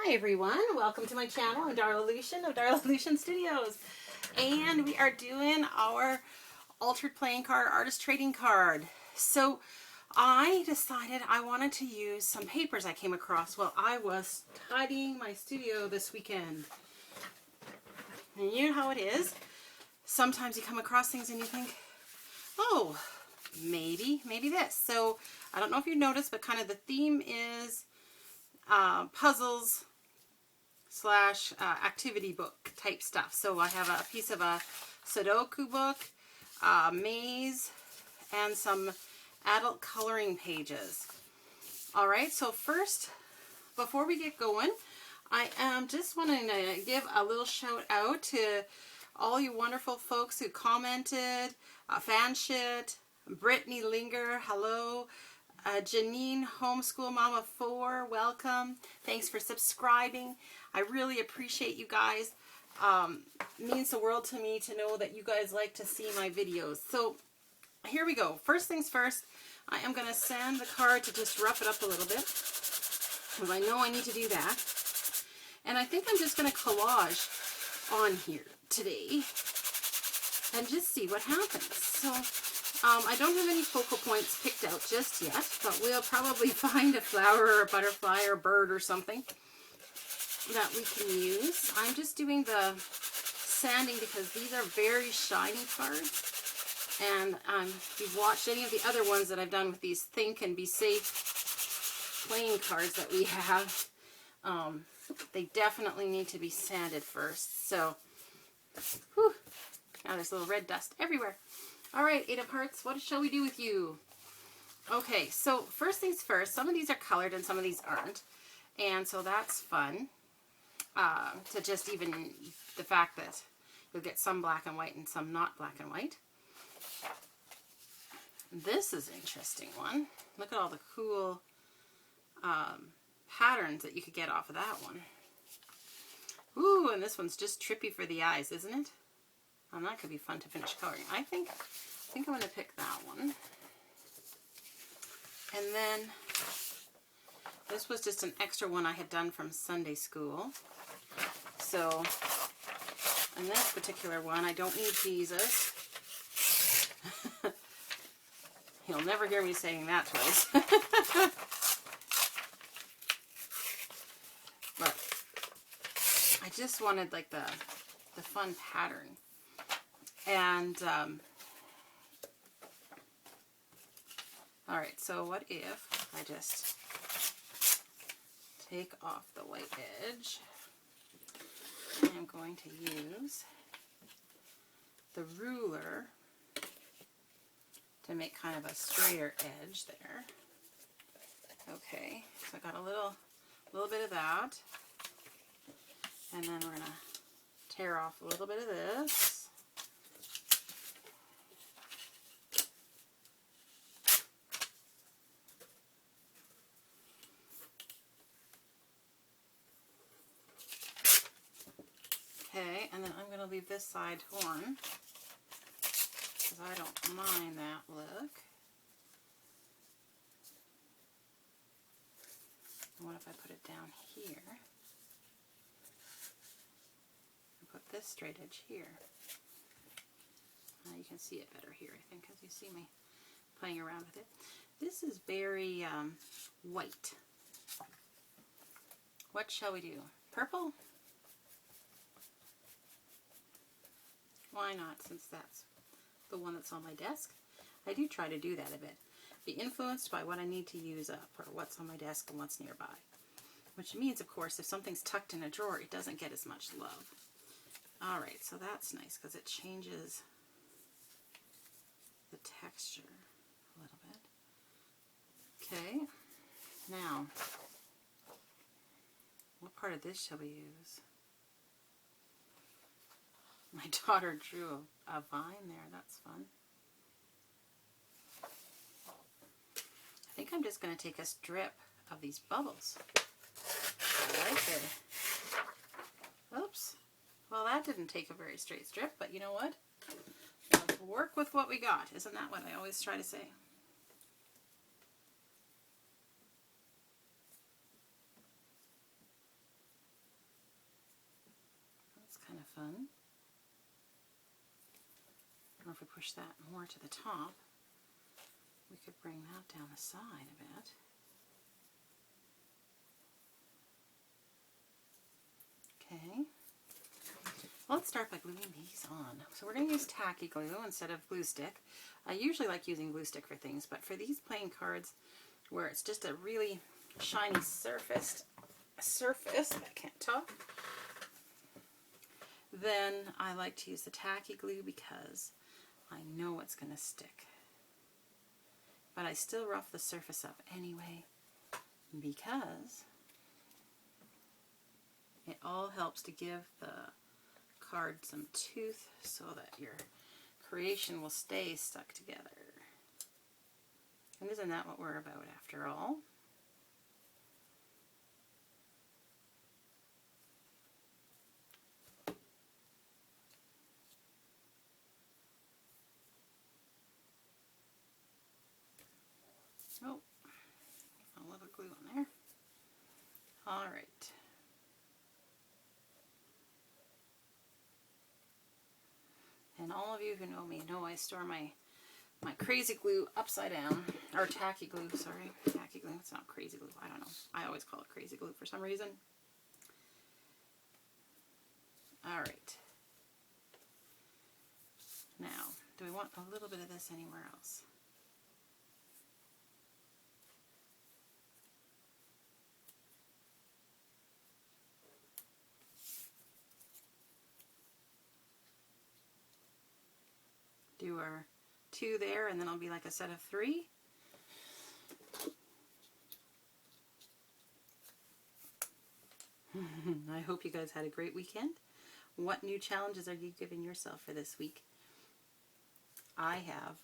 Hi everyone, welcome to my channel. I'm Darla Lucian of Darla Lucian Studios, and we are doing our altered playing card artist trading card. So I decided I wanted to use some papers I came across while I was tidying my studio this weekend. And you know how it is, sometimes you come across things and you think, oh, maybe this. So I don't know if you noticed, but kind of the theme is puzzles slash activity book type stuff. So I have a piece of a Sudoku book, maze, and some adult coloring pages. Alright, so first, before we get going, I am just wanting to give a little shout out to all you wonderful folks who commented, Fanshit, Brittany Linger, hello, Janine Homeschool Mama 4, welcome. Thanks for subscribing. I really appreciate you guys. Means the world to me to know that you guys like to see my videos. So here we go. First things first, I am going to sand the card to just rough it up a little bit, because I know I need to do that. And I think I'm just going to collage on here today and just see what happens. So I don't have any focal points picked out just yet, but we'll probably find a flower or a butterfly or a bird or something that we can use. I'm just doing the sanding because these are very shiny cards. And if you've watched any of the other ones that I've done with these Think and Be Safe playing cards that we have, they definitely need to be sanded first. So, whew, now there's a little red dust everywhere. Alright, Eight of Hearts, what shall we do with you? Okay, so first things first, some of these are colored and some of these aren't. And so that's fun. To just even the fact that you'll get some black and white and some not black and white. This is an interesting one. Look at all the cool patterns that you could get off of that one. Ooh, and this one's just trippy for the eyes, isn't it? And that could be fun to finish coloring. I think I'm going to pick that one. And then this was just an extra one I had done from Sunday school. So, in this particular one, I don't need Jesus. You'll never hear me saying that twice. But I just wanted like the fun pattern. And, alright, so what if I just take off the white edge? I'm going to use the ruler to make kind of a straighter edge there. Okay, so I got a little bit of that. And then we're going to tear off a little bit of this. Okay, and then I'm going to leave this side torn, because I don't mind that look. And what if I put it down here? And put this straight edge here. You can see it better here, I think, as you see me playing around with it. This is very white. What shall we do? Purple? Why not, since that's the one that's on my desk? I do try to do that a bit. Be influenced by what I need to use up, or what's on my desk and what's nearby. Which means, of course, if something's tucked in a drawer, it doesn't get as much love. Alright, so that's nice, because it changes the texture a little bit. Okay, now, what part of this shall we use? My daughter drew a vine there. That's fun. I think I'm just going to take a strip of these bubbles. I like it. Oops. Well, that didn't take a very straight strip, but you know what? Let's work with what we got. Isn't that what I always try to say? fun. Or if we push that more to the top, we could bring that down the side a bit. Okay. Well, let's start by gluing these on. So we're going to use tacky glue instead of glue stick. I usually like using glue stick for things, but for these playing cards where it's just a really shiny surface, I can't talk, then I like to use the tacky glue because I know it's going to stick. But I still rough the surface up anyway because it all helps to give the card some tooth so that your creation will stay stuck together. And isn't that what we're about after all? Oh, a little glue on there. All right. And all of you who know me know I store my crazy glue upside down, or tacky glue, sorry. Tacky glue, it's not crazy glue, I don't know. I always call it crazy glue for some reason. All right. Now, do we want a little bit of this anywhere else? Do our 2 there, and then it'll be like a set of 3. I hope you guys had a great weekend. What new challenges are you giving yourself for this week? I have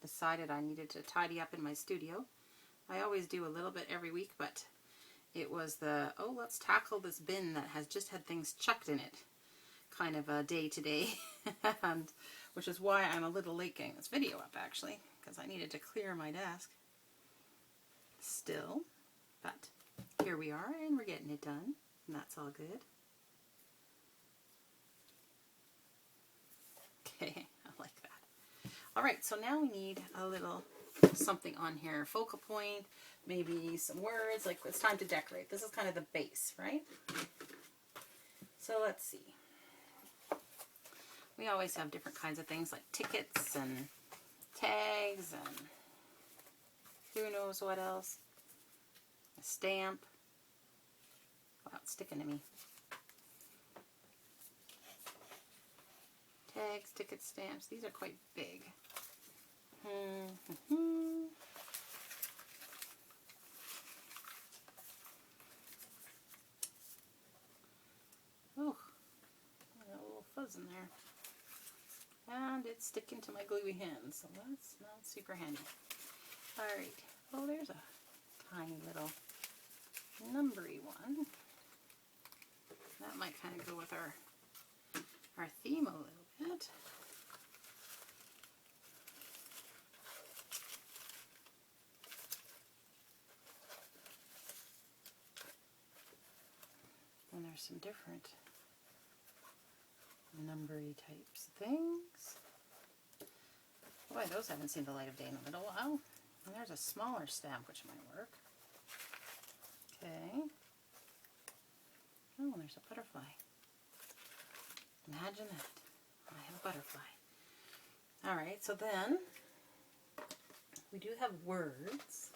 decided I needed to tidy up in my studio. I always do a little bit every week, but it was the, oh, let's tackle this bin that has just had things chucked in it kind of a day today, and which is why I'm a little late getting this video up actually, because I needed to clear my desk still, but here we are and we're getting it done, and that's all good. Okay, I like that. All right, so now we need a little something on here, focal point, maybe some words, like it's time to decorate. This is kind of the base, right? So let's see. We always have different kinds of things like tickets and tags and who knows what else. A stamp. Wow, it's sticking to me. Tags, tickets, stamps. These are quite big. Oh, got a little fuzz in there. And it's sticking to my gluey hands, so that's not super handy. Alright, oh, there's a tiny little numbery one. That might kind of go with our theme a little bit. And there's some different numbery types of things. Boy, those haven't seen the light of day in a little while. And there's a smaller stamp which might work. Okay. Oh, there's a butterfly. Imagine that. I have a butterfly. Alright, so then we do have words.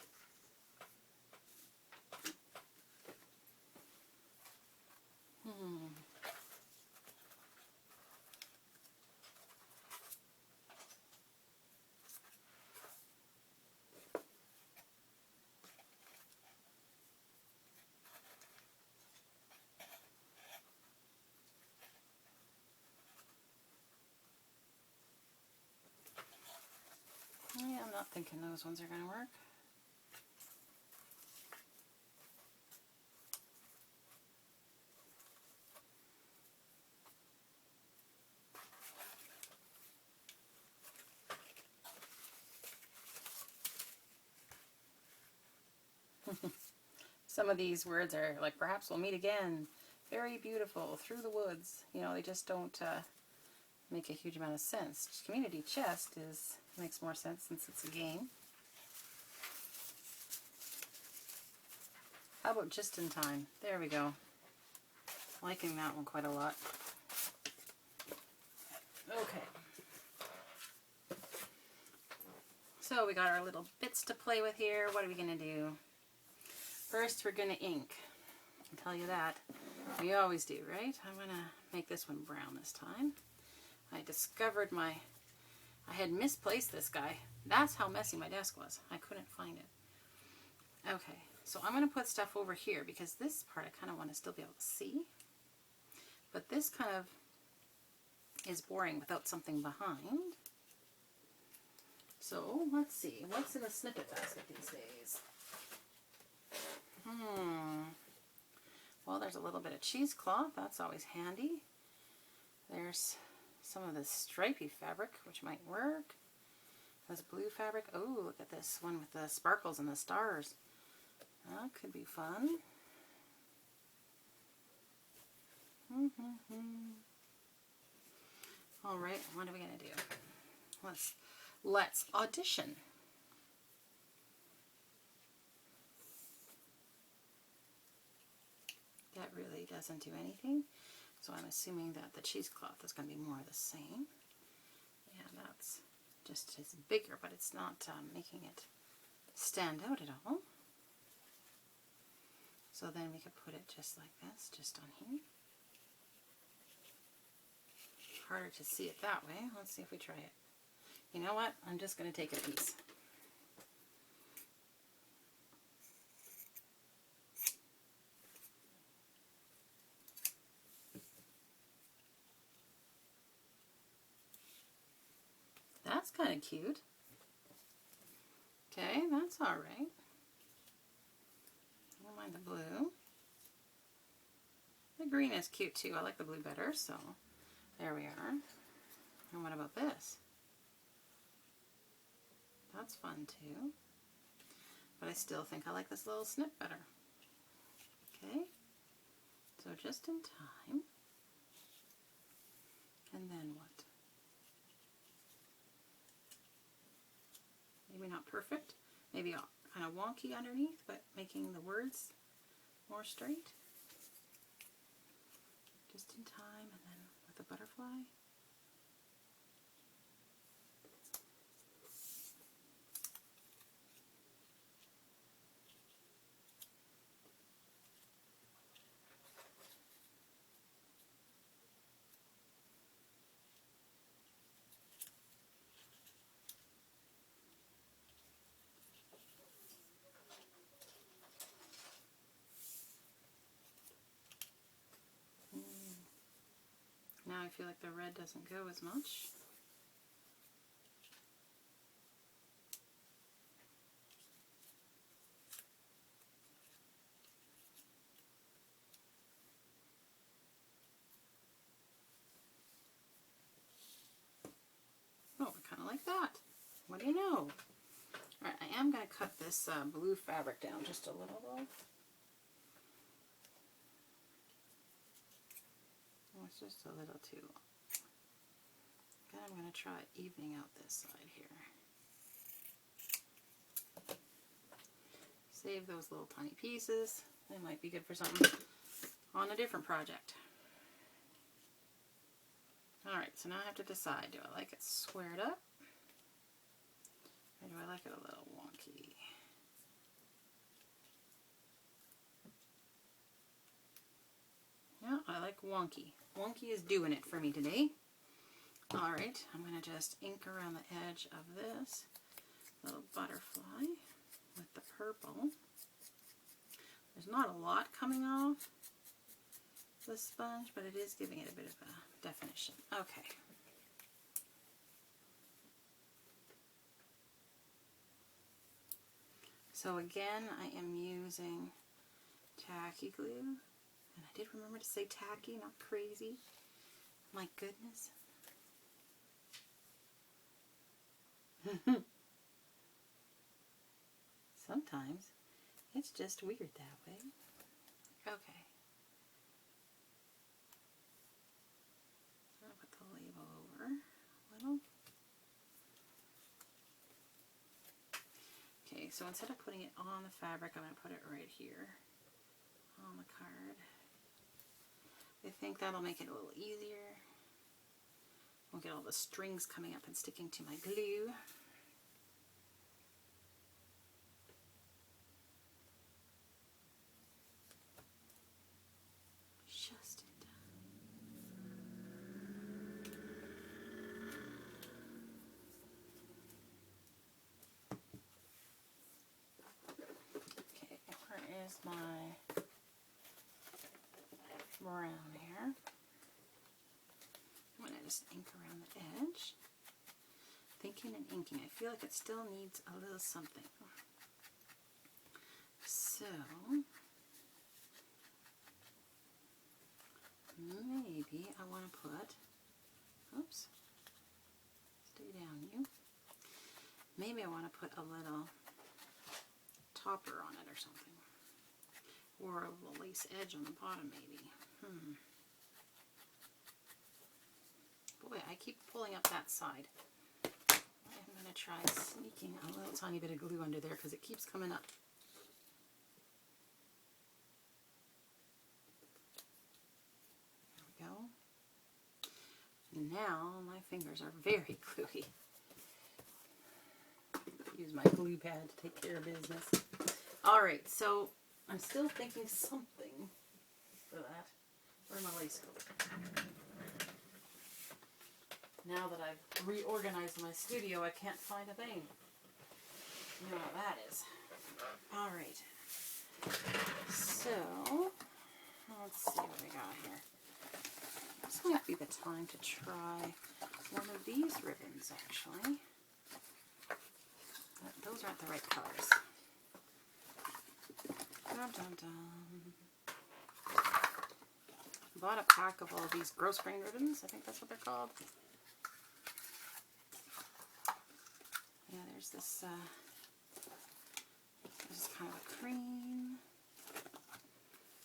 Yeah, I'm not thinking those ones are going to work. Some of these words are like, perhaps we'll meet again, very beautiful through the woods. You know, they just don't make a huge amount of sense. Community chest makes more sense since it's a game. How about just in time? There we go. Liking that one quite a lot. Okay. So we got our little bits to play with here. What are we going to do? First, we're going to ink. I'll tell you that. We always do, right? I'm going to make this one brown this time. I discovered I had misplaced this guy. That's how messy my desk was. I couldn't find it. Okay, so I'm going to put stuff over here because this part I kind of want to still be able to see. But this kind of is boring without something behind. So let's see, what's in a snippet basket these days? Well, there's a little bit of cheesecloth. That's always handy. There's some of this stripy fabric, which might work. There's blue fabric. Oh, look at this one with the sparkles and the stars. That could be fun. All right, what are we going to do? Let's audition. That really doesn't do anything. So I'm assuming that the cheesecloth is going to be more of the same. Yeah, that's just it's bigger, but it's not making it stand out at all. So then we could put it just like this, just on here. Harder to see it that way. Let's see if we try it. You know what? I'm just going to take a piece. That's kind of cute. Okay, that's all right. I don't mind the blue. The green is cute too. I like the blue better, so there we are. And what about this? That's fun too. But I still think I like this little snip better. Okay, so just in time. And then what? Maybe not perfect. Maybe kind of wonky underneath, but making the words more straight. Just in time, and then with the butterfly. Now I feel like the red doesn't go as much. Oh, I kind of like that. What do you know? Alright, I am going to cut this blue fabric down just a little though. Oh, it's just a little too long. Okay, I'm going to try evening out this side here. Save those little tiny pieces. They might be good for something on a different project. Alright, so now I have to decide, do I like it squared up? Or do I like it a little wonky? Yeah, I like wonky. Wonky is doing it for me today. Alright, I'm going to just ink around the edge of this little butterfly with the purple. There's not a lot coming off the sponge, but it is giving it a bit of a definition. Okay. So again, I am using tacky glue. And I did remember to say tacky, not crazy. My goodness. Sometimes it's just weird that way. Okay. so instead of putting it on the fabric, I'm going to put it right here on the card. I think that'll make it a little easier. Won't get all the strings coming up and sticking to my glue. Just in time. Okay, where is my brown here? I'm going to just ink around the edge. Thinking and inking. I feel like it still needs a little something. So, maybe I want to put, oops, stay down you. Maybe I want to put a little topper on it or something. Or a little lace edge on the bottom maybe. Boy, I keep pulling up that side. I'm going to try sneaking a little tiny bit of glue under there because it keeps coming up. There we go. And now my fingers are very gluey. Use my glue pad to take care of business. Alright, so I'm still thinking something for that. Where's my lace coat? Now that I've reorganized my studio, I can't find a thing. You know what that is. Alright. So, let's see what we got here. This might be the time to try one of these ribbons, actually. But those aren't the right colors. Dun, dun, dun. Bought a pack of all these gross grain ribbons. I think that's what they're called. Yeah, there's this is kind of a cream.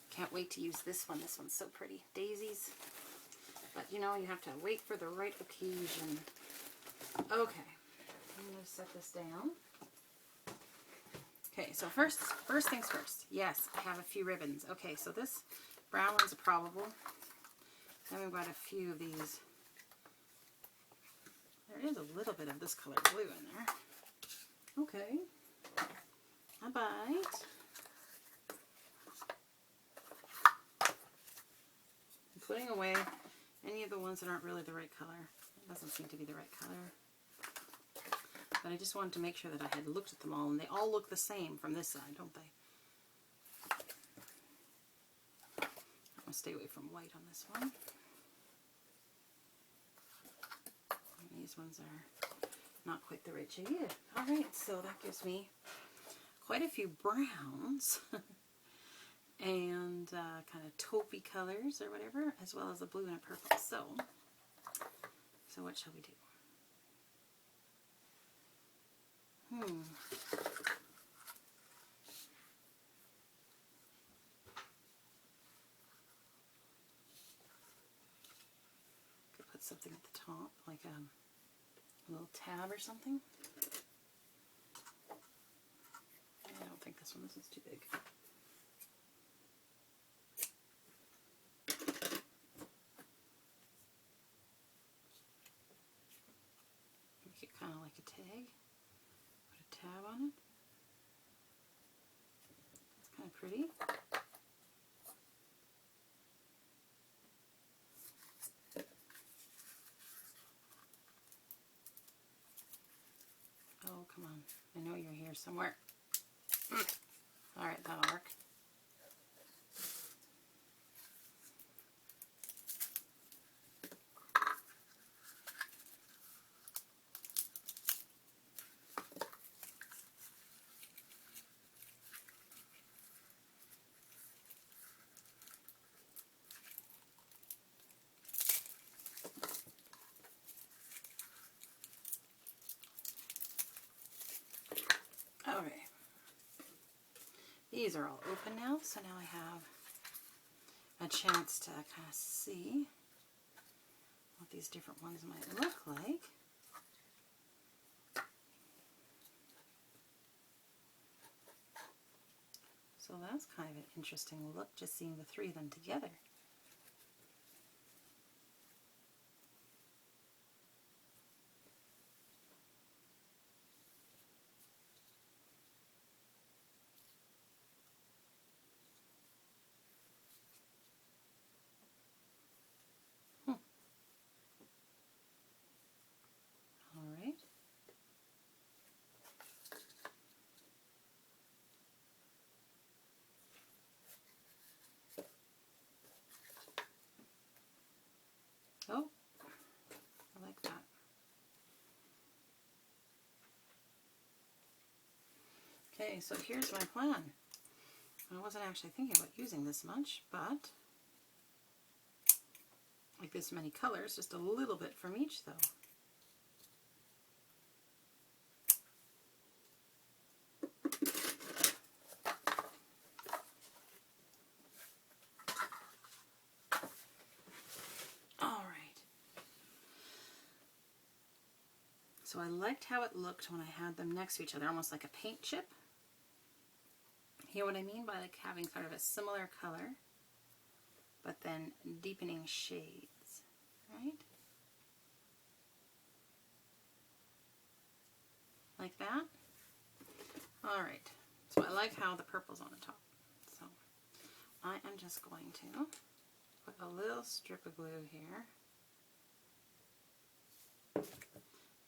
Can't wait to use this one. This one's so pretty. Daisies. But you know, you have to wait for the right occasion. Okay. I'm going to set this down. Okay, so first things first. Yes, I have a few ribbons. Okay, so this brown one's a probable. Then we've got a few of these. There is a little bit of this color blue in there. Okay. A bite. I'm putting away any of the ones that aren't really the right color. It doesn't seem to be the right color. But I just wanted to make sure that I had looked at them all, and they all look the same from this side, don't they? I'm going to stay away from white on this one. And these ones are not quite the right shade either. Alright, so that gives me quite a few browns and kind of taupey colors or whatever, as well as a blue and a purple. So what shall we do? Could put something at the top, like a little tab or something. I don't think this one's too big. Make it kind of like a tag. Put a tab on it. It's kind of pretty. Oh, come on. I know you're here somewhere. Alright, that'll work. Alright. These are all open now, so now I have a chance to kind of see what these different ones might look like. So that's kind of an interesting look, just seeing the three of them together. All right. Oh, I like that. Okay, so here's my plan. I wasn't actually thinking about using this much, but like this many colors, just a little bit from each though. All right. So I liked how it looked when I had them next to each other, almost like a paint chip. Hear what I mean by like having sort of a similar color, but then deepening shades, right? Like that. All right. So I like how the purple's on the top. So I am just going to put a little strip of glue here.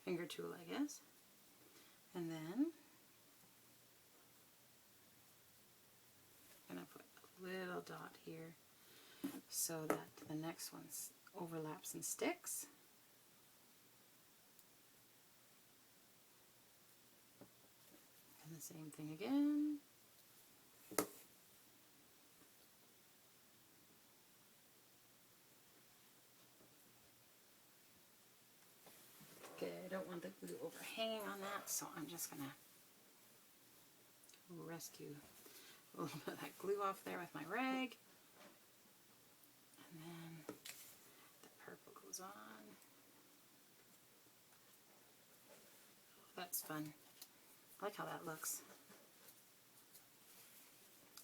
Finger tool, I guess. And then I'm going to put a little dot here so that the next one overlaps and sticks. And the same thing again. Okay, I don't want the glue overhanging on that, so I'm just going to rescue a little bit of that glue off there with my rag. And then the purple goes on. Oh, that's fun. I like how that looks.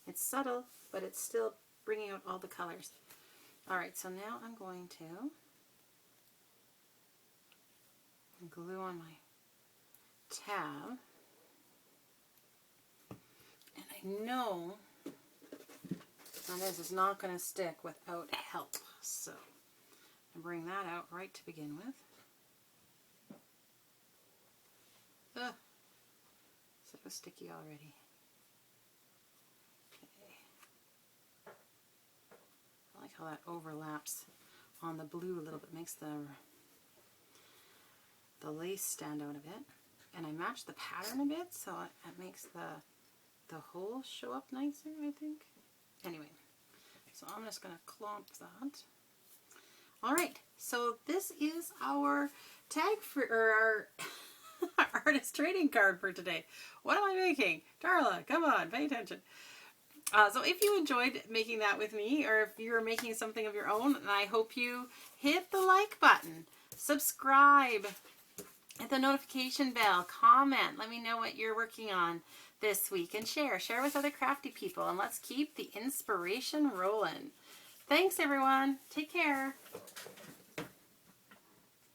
It's subtle, but it's still bringing out all the colors. Alright, so now I'm going to glue on my tab. And I know now this is not going to stick without help, so I bring that out right to begin with. Ugh, so sticky already. Okay. I like how that overlaps on the blue a little bit, makes the lace stand out a bit, and I match the pattern a bit, so it makes the hole show up nicer, I think. Anyway, so I'm just going to clump that. Alright, so this is our tag for our artist trading card for today. What am I making? Darla, come on, pay attention. So if you enjoyed making that with me, or if you're making something of your own, and I hope you hit the like button, subscribe, hit the notification bell, comment, let me know what you're working on this week, and share with other crafty people, and let's keep the inspiration rolling. Thanks everyone. Take care.